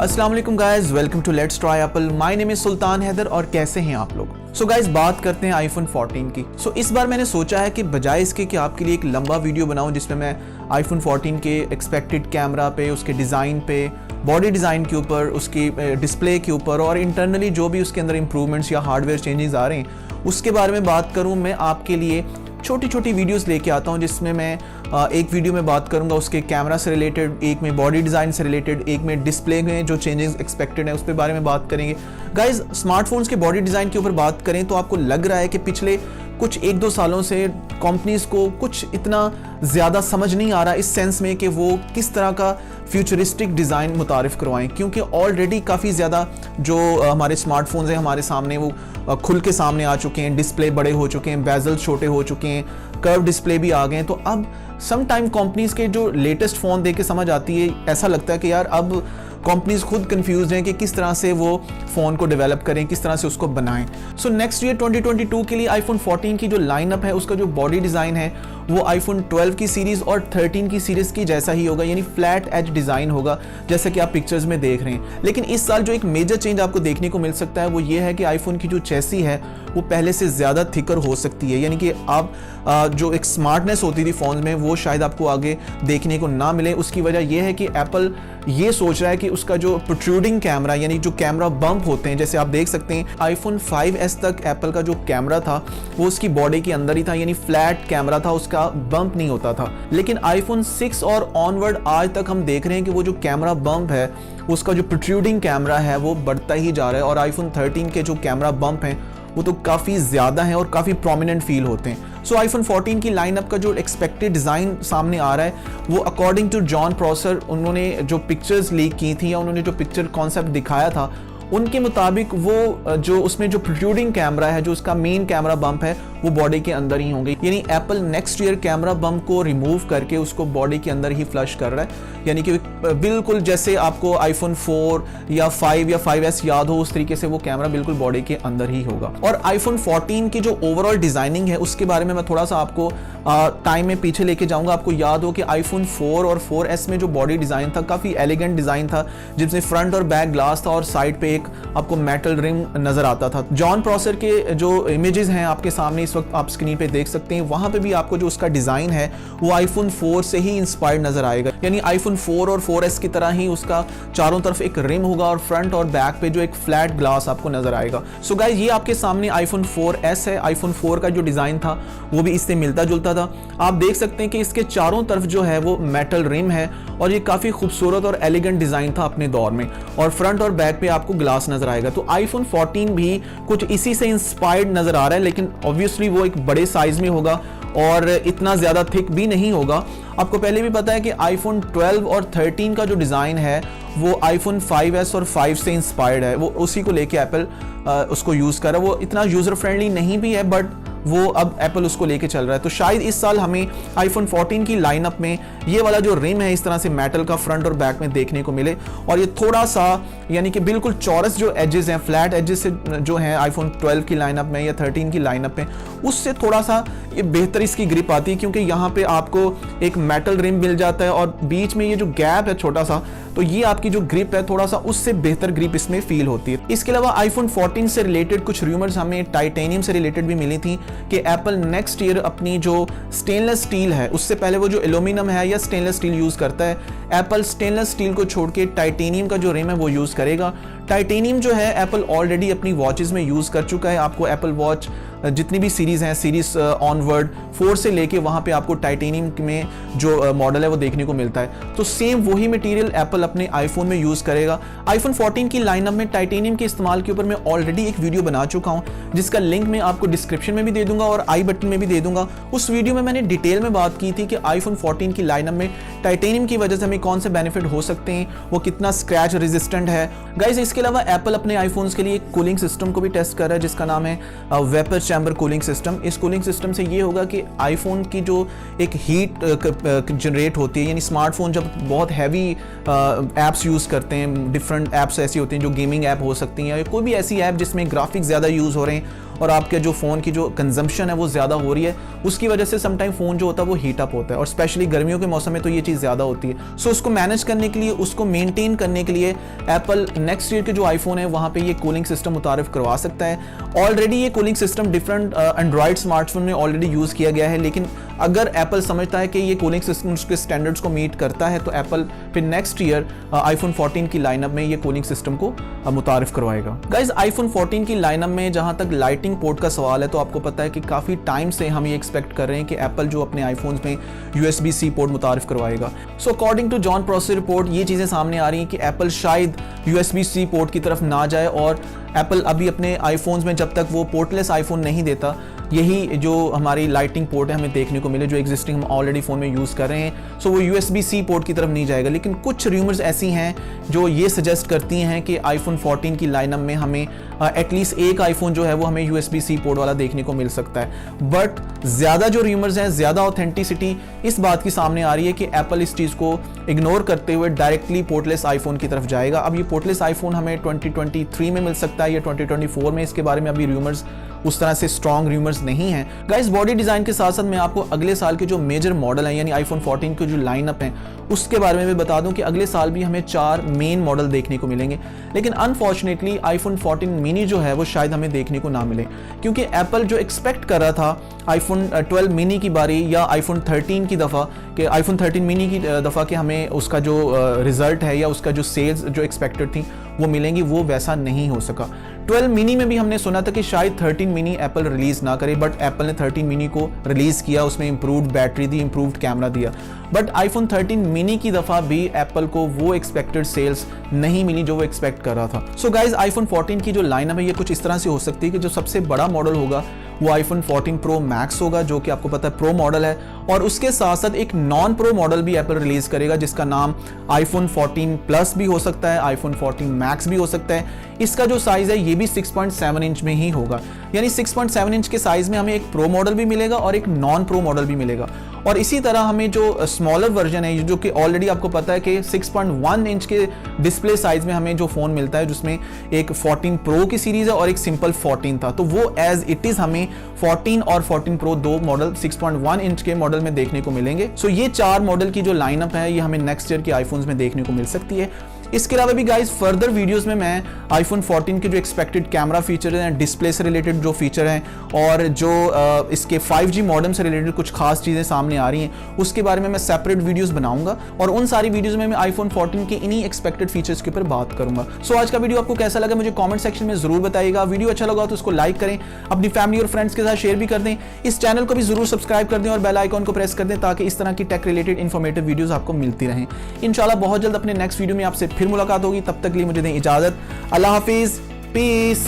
अस्सलाम वालेकुम guys, welcome to let's try Apple. My name is Sultan Haider और कैसे हैं आप लोग। सो गाइस, बात करते हैं आईफोन 14 की। सो इस बार मैंने सोचा है कि बजाय इसके कि आपके लिए एक लंबा वीडियो बनाऊं जिसमें मैं आईफोन 14 के एक्सपेक्टेड कैमरा पे, उसके डिज़ाइन पे, बॉडी डिज़ाइन के ऊपर, उसकी डिस्प्ले के ऊपर और इंटरनली जो भी उसके अंदर इंप्रूवमेंट्स या हार्डवेयर चेंजेस आ रहे हैं उसके बारे में बात करूँ, मैं आपके लिए छोटी छोटी वीडियोस लेके आता हूं जिसमें मैं एक वीडियो में बात करूंगा उसके कैमरा से रिलेटेड, एक में बॉडी डिज़ाइन से रिलेटेड, एक में डिस्प्ले में जो चेंजेस एक्सपेक्टेड है उस पे बारे में बात करेंगे। गाइस, स्मार्टफोन्स के बॉडी डिज़ाइन के ऊपर बात करें तो आपको लग रहा है कि पिछले कुछ 1-2 सालों से कंपनीज को कुछ इतना ज़्यादा समझ नहीं आ रहा इस सेंस में कि वो किस तरह का फ्यूचरिस्टिक डिज़ाइन मुतारिफ करवाएं, क्योंकि ऑलरेडी काफ़ी ज़्यादा जो हमारे स्मार्टफोन्स हैं हमारे सामने वो खुल के सामने आ चुके हैं, डिस्प्ले बड़े हो चुके हैं, बेजल छोटे हो चुके हैं, कर्व डिस्प्ले भी आ गए हैं। तो अब सम टाइम कंपनीज के जो लेटेस्ट फ़ोन देख के समझ आती है, ऐसा लगता है कि यार अब कंपनीज खुद कंफ्यूज हैं कि किस तरह से वो फ़ोन को डेवलप करें, किस तरह से उसको बनाएं। सो नेक्स्ट ईयर 2022 के लिए आईफोन 14 की जो लाइनअप है उसका जो बॉडी डिज़ाइन है वो आईफोन 12 की सीरीज़ और 13 की सीरीज़ की जैसा ही होगा, यानी फ्लैट एज डिज़ाइन होगा जैसा कि आप पिक्चर्स में देख रहे हैं। लेकिन इस साल जो एक मेजर चेंज आपको देखने को मिल सकता है वो ये है कि आईफोन की जो चेसी है वो पहले से ज़्यादा थिकर हो सकती है, यानी कि आप जो एक स्मार्टनेस होती थी फ़ोन में वो शायद आपको आगे देखने को ना मिले। उसकी वजह यह है कि एप्पल ये सोच रहा है कि उसका जो प्रोट्रूडिंग कैमरा, यानी जो कैमरा बम्प होते हैं, जैसे आप देख सकते हैं आईफोन 5S तक एप्पल का जो कैमरा था वो उसकी बॉडी के अंदर ही था, यानी फ्लैट कैमरा था, उसका बम्प नहीं होता था। लेकिन आईफोन 6 और ऑनवर्ड आज तक हम देख रहे हैं कि वो जो कैमरा बम्प है, उसका जो प्रोट्रूडिंग कैमरा है वो बढ़ता ही जा रहा है और आईफोन 13 के जो कैमरा बम्प हैं वो तो काफ़ी ज़्यादा हैं और काफ़ी प्रोमिनेंट फील होते हैं। सो आईफोन 14 की लाइनअप का जो एक्सपेक्टेड डिज़ाइन सामने आ रहा है वो अकॉर्डिंग टू जॉन प्रॉसर, उन्होंने जो पिक्चर्स लीक की थी या उन्होंने जो पिक्चर कॉन्सेप्ट दिखाया था उनके मुताबिक वो जो उसमें जो प्रोट्रूडिंग कैमरा है, जो उसका मेन कैमरा बम्प है वो बॉडी के अंदर ही होंगे। यानी Apple next year camera bump को रिमूव करके उसको बॉडी के अंदर ही फ्लश कर रहा है, यानी कि बिल्कुल जैसे आपको आईफोन 4 या 5 या 5S याद हो उस तरीके से वो कैमरा बिल्कुल बॉडी के अंदर ही होगा। और आईफोन 14 की जो ओवरऑल डिज़ाइनिंग है उसके बारे में मैं थोड़ा सा आपको टाइम में पीछे लेके जाऊंगा। आपको याद हो कि आईफोन 4 और 4S में जो बॉडी डिज़ाइन था काफ़ी एलिगेंट डिज़ाइन था, जिसमें फ्रंट और बैक ग्लास था और साइड पे एक आपको मेटल रिम नजर आता था। जॉन प्रॉसर के जो इमेजेस हैं आपके सामने इस वक्त आप स्क्रीन पे देख सकते हैं, वहां पे भी आपको जो उसका डिजाइन है वो आईफोन 4 से ही इंस्पायर्ड नजर आएगा, यानी आईफोन 4 और 4S की तरह ही उसका चारों तरफ एक रिम होगा और फ्रंट और बैक पे जो एक फ्लैट ग्लास आपको नजर आएगा। सो गाइस, ये आपके सामने आईफोन 4S है। आईफोन 4 का जो डिजाइन था वो भी इससे मिलता जुलता था। आप देख सकते हैं कि इसके चारों तरफ जो है वो मेटल रिम है और ये काफी खूबसूरत और एलिगेंट डिजाइन था अपने दौर में, और फ्रंट और बैक पे आपको ग्लास नजर आएगा। तो आईफोन 14 भी कुछ इसी से इंस्पायर्ड नजर आ रहा है, लेकिन ऑब्वियसली वो एक बड़े साइज में होगा और इतना ज्यादा थिक भी नहीं होगा। आपको पहले भी पता है कि आईफोन 12 और 13 का जो डिजाइन है वो आईफोन 5S और 5 से इंस्पायर्ड है, वो उसी को लेके एप्पल उसको यूज कर रहा है। वो इतना यूजर फ्रेंडली नहीं भी है, बट वो अब एप्पल उसको लेके चल रहा है। तो शायद इस साल हमें आईफोन 14 की लाइनअप में ये वाला जो रिम है इस तरह से मेटल का फ्रंट और बैक में देखने को मिले, और ये थोड़ा सा यानी कि बिल्कुल चौरस जो एजेस हैं, फ्लैट एजेस से जो हैं आईफोन 12 की लाइनअप में या 13 की लाइनअप में, उससे थोड़ा सा ये बेहतर इसकी ग्रिप आती है, क्योंकि यहाँ पे आपको एक मेटल रिम मिल जाता है और बीच में ये जो गैप है छोटा सा, तो ये आपकी जो ग्रिप है थोड़ा सा उससे बेहतर ग्रिप इसमें फील होती है। इसके अलावा आईफोन 14 से रिलेटेड कुछ रूमर्स हमें टाइटेनियम से रिलेटेड भी मिली थी कि एप्पल नेक्स्ट ईयर अपनी जो स्टेनलेस स्टील है, उससे पहले वो जो एल्यूमिनियम है या स्टेनलेस स्टील यूज करता है, एप्पल स्टेनलेस स्टील को छोड़ के टाइटेनियम का जो रिम है वो यूज करेगा। टाइटेनियम जो है एप्पल ऑलरेडी अपनी वॉचेस में यूज कर चुका है। आपको एप्पल वॉच जितनी भी सीरीज हैं, सीरीज ऑनवर्ड 4 से लेके वहां पे आपको टाइटेनियम में जो मॉडल है वो देखने को मिलता है। तो सेम वही मटेरियल एप्पल अपने आईफोन में यूज करेगा। आईफोन 14 की लाइनअप में टाइटेनियम के इस्तेमाल के ऊपर मैं ऑलरेडी एक वीडियो बना चुका हूं, जिसका लिंक मैं आपको डिस्क्रिप्शन में भी दे दूंगा और आई बटन में भी दे दूंगा। उस वीडियो में मैंने डिटेल में बात की थी कि आईफोन 14 की लाइनअप में टाइटेनियम की वजह से हमें कौन से बेनिफिट हो सकते हैं, वो कितना स्क्रैच रेजिस्टेंट है। गाइज, इसके अलावा एप्पल अपने आईफोन्स के लिए एक कूलिंग सिस्टम को भी टेस्ट कर रहा है जिसका नाम है वेपर चैम्बर कूलिंग सिस्टम। इस कूलिंग सिस्टम से ये होगा कि आईफोन की जो एक हीट जनरेट होती है, यानी स्मार्टफोन जब बहुत हैवी एप्स यूज़ करते हैं, डिफरेंट एप्स ऐसी होती हैं जो गेमिंग ऐप हो सकती हैं या कोई भी ऐसी ऐप जिसमें ग्राफिक्स ज़्यादा यूज़ हो रहे हैं, और आपके जो फ़ोन की जो कंजम्पशन है वो ज़्यादा हो रही है, उसकी वजह से समटाइम फ़ोन जो होता है वो हीट अप होता है, और स्पेशली गर्मियों के मौसम में तो ये चीज़ ज़्यादा होती है। सो उसको मैनेज करने के लिए, उसको मेनटेन करने के लिए एप्पल नेक्स्ट ईयर के जो आईफोन है वहाँ पे ये कूलिंग सिस्टम मुतारिफ करवा सकता है। ऑलरेडी ये cooling system different Android smartphone में ऑलरेडी यूज़ किया गया है, लेकिन अगर एप्पल समझता है कि ये कूलिंग सिस्टम उसके स्टैंडर्ड्स को मीट करता है तो एप्पल फिर नेक्स्ट ईयर आईफोन 14 की लाइनअप में ये कूलिंग सिस्टम को मुतारिफ करवाएगा। गाइज आईफोन 14 की लाइनअप में जहां तक लाइटिंग पोर्ट का सवाल है तो आपको पता है कि काफ़ी टाइम से हम ये एक्सपेक्ट कर रहे हैं कि एप्पल जो अपने आईफोन्स में USB-C पोर्ट मुतारिफ करवाएगा। So according to John processor report ये चीज़ें सामने आ रही हैं कि एप्पल शायद USB-C पोर्ट की तरफ ना जाए, और एप्पल अभी अपने आईफोन्स में जब तक वो पोर्टलेस आईफोन नहीं देता, यही जो हमारी लाइटिंग पोर्ट है हमें देखने को मिले जो एग्जिस्टिंग हम ऑलरेडी फ़ोन में यूज़ कर रहे हैं। सो वो USB-C पोर्ट की तरफ नहीं जाएगा, लेकिन कुछ र्यूमर्स ऐसी हैं जो ये सजेस्ट करती हैं कि आईफोन 14 की लाइनअप में हमें एटलीस्ट एक आईफोन जो है वो हमें USB-C पोर्ट वाला देखने को मिल सकता है। बट ज़्यादा जो र्यूमर्स हैं, ज़्यादा ऑथेंटिसिटी इस बात की सामने आ रही है कि एप्पल इस चीज़ को इग्नोर करते हुए डायरेक्टली पोर्टलेस आईफोन की तरफ जाएगा। अब ये पोर्टलेस आईफोन हमें 2023 में मिल सकता है या 2024 में, इसके बारे में अभी र्यूमर्स उस तरह से स्ट्रॉन्ग र्यूमर्स नहीं हैं। गाइस बॉडी डिज़ाइन के साथ साथ मैं आपको अगले साल के जो मेजर मॉडल हैं यानी आईफोन 14 के जो लाइनअप हैं उसके बारे में भी बता दूं कि अगले साल भी हमें 4 मेन मॉडल देखने को मिलेंगे, लेकिन अनफॉर्चुनेटली आईफोन 14 मिनी जो है वो शायद हमें देखने को ना मिले, क्योंकि एप्पल जो एक्सपेक्ट कर रहा था आईफोन 12 मिनी की बारी या आईफोन 13 की दफ़ा कि आईफोन 13 मिनी की दफ़ा कि हमें उसका जो रिजल्ट है या उसका जो सेल्स जो एक्सपेक्टेड थी वो मिलेंगी, वो वैसा नहीं हो सका। 12 मिनी में भी हमने सुना था कि शायद 13 मिनी एप्पल रिलीज ना करे, बट एप्पल ने 13 मिनी को रिलीज किया, उसमें इंप्रूव्ड बैटरी दी, इंप्रूव्ड कैमरा दिया। बट आईफोन 13 मिनी की दफ़ा भी एप्पल को वो एक्सपेक्टेड सेल्स नहीं मिली जो वो एक्सपेक्ट कर रहा था। सो गाइज आईफोन 14 की जो लाइनअप है ये कुछ इस तरह से हो सकती है कि जो सबसे बड़ा मॉडल होगा वो आईफोन 14 प्रो मैक्स होगा, जो कि आपको पता है प्रो मॉडल है, और उसके साथ साथ एक नॉन प्रो मॉडल भी एप्पल रिलीज करेगा जिसका नाम आईफोन 14 प्लस भी हो सकता है, आईफोन 14 मैक्स भी हो सकता है। इसका जो साइज है ये भी 6.7 इंच में ही होगा, यानी 6.7 इंच के साइज में हमें एक प्रो मॉडल भी मिलेगा और एक नॉन प्रो मॉडल भी मिलेगा। और इसी तरह हमें जो स्मॉलर वर्जन है जो कि ऑलरेडी आपको पता है कि 6.1 इंच के डिस्प्ले साइज में हमें जो फ़ोन मिलता है जिसमें एक 14 प्रो की सीरीज़ है और एक सिंपल 14 था, तो वो एज इट इज़ हमें 14 और 14 प्रो दो मॉडल 6.1 इंच के मॉडल में देखने को मिलेंगे। सो ये 4 मॉडल की जो लाइनअप है ये हमें नेक्स्ट ईयर के आईफोन्स में देखने को मिल सकती है। इसके अलावा भी गाइस फर्दर वीडियोस में मैं आईफोन 14 के जो एक्सपेक्टेड कैमरा फीचर हैं, डिस्प्ले से रिलेटेड जो फीचर हैं और जो इसके 5G मॉडेम से रिलेटेड कुछ खास चीज़ें सामने आ रही हैं उसके बारे में मैं सेपरेट वीडियोस बनाऊंगा, और उन सारी वीडियोस में मैं आईफोन 14 के इन्हीं एक्सपेक्टेड फीचर्स के ऊपर बात करूंगा। सो आज का वीडियो आपको कैसा लगा मुझे कॉमेंट सेक्शन में जरूर बताइएगा। वीडियो अच्छा लगा तो उसको लाइक करें, अपनी फैमिली और फ्रेंड्स के साथ शेयर भी कर दें, इस चैनल को भी जरूर सब्सक्राइब कर दें और बेल आइकॉन को प्रेस कर दें ताकि इस तरह की टेक रिलेटेड इन्फॉर्मेटिव वीडियोस आपको मिलती रहें। इंशाल्लाह बहुत जल्द अपने नेक्स्ट वीडियो में आपसे फिर मुलाकात होगी, तब तक के लिए मुझे दें इजाजत। अल्लाह हाफिज, पीस।